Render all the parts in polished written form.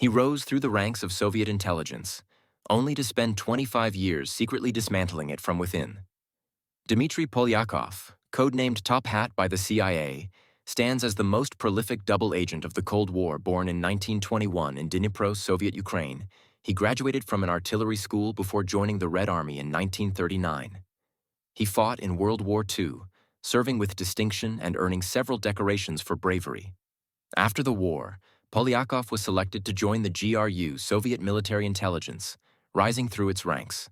He rose through the ranks of Soviet intelligence, only to spend 25 years secretly dismantling it from within. Dmitri Polyakov, codenamed TOPHAT by the CIA, stands as the most prolific double agent of the Cold War. Born in 1921 in Dnipro, Soviet Ukraine, he graduated from an artillery school before joining the Red Army in 1939. He fought in World War II, serving with distinction and earning several decorations for bravery. After the war, Polyakov was selected to join the GRU, Soviet military intelligence, rising through its ranks.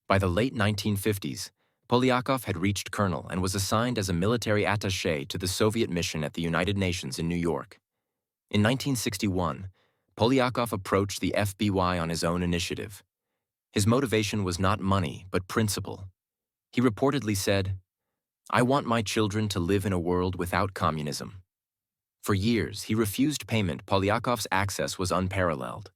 By the late 1950s, Polyakov had reached colonel and was assigned as a military attaché to the Soviet mission at the United Nations in New York. In 1961, Polyakov approached the FBI on his own initiative. His motivation was not money, but principle. He reportedly said, "I want my children to live in a world without communism." For years, he refused payment. Polyakov's access was unparalleled.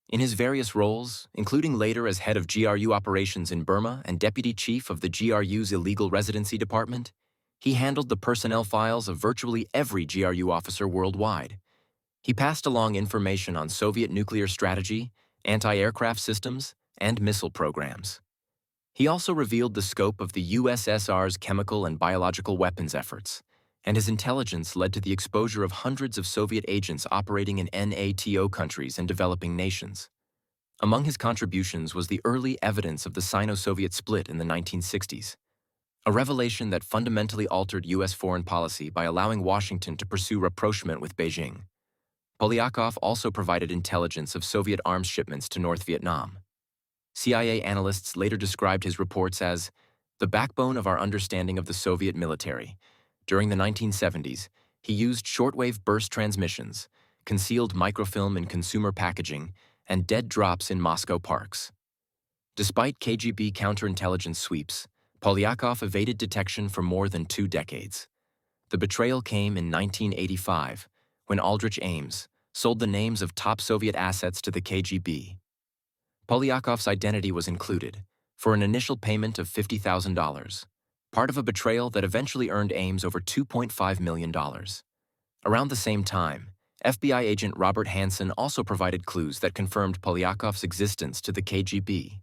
In his various roles, including later as head of GRU operations in Burma and deputy chief of the GRU's illegal residency department, he handled the personnel files of virtually every GRU officer worldwide. He passed along information on Soviet nuclear strategy, anti-aircraft systems, and missile programs. He also revealed the scope of the USSR's chemical and biological weapons efforts, and his intelligence led to the exposure of hundreds of Soviet agents operating in NATO countries and developing nations. Among his contributions was the early evidence of the Sino-Soviet split in the 1960s, a revelation that fundamentally altered U.S. foreign policy by allowing Washington to pursue rapprochement with Beijing. Polyakov also provided intelligence of Soviet arms shipments to North Vietnam. CIA analysts later described his reports as the backbone of our understanding of the Soviet military. During the 1970s, he used shortwave burst transmissions, concealed microfilm in consumer packaging, and dead drops in Moscow parks. Despite KGB counterintelligence sweeps, Polyakov evaded detection for more than 2 decades. The betrayal came in 1985, when Aldrich Ames sold the names of top Soviet assets to the KGB. Polyakov's identity was included, for an initial payment of $50,000. Part of a betrayal that eventually earned Ames over $2.5 million. Around the same time, FBI agent Robert Hansen also provided clues that confirmed Polyakov's existence to the KGB.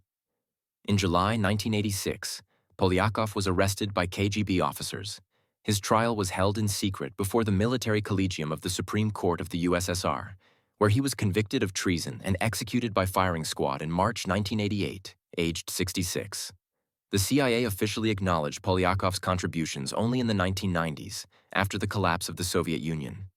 In July 1986, Polyakov was arrested by KGB officers. His trial was held in secret before the military collegium of the Supreme Court of the USSR, where he was convicted of treason and executed by firing squad in March 1988, aged 66. The CIA officially acknowledged Polyakov's contributions only in the 1990s, after the collapse of the Soviet Union.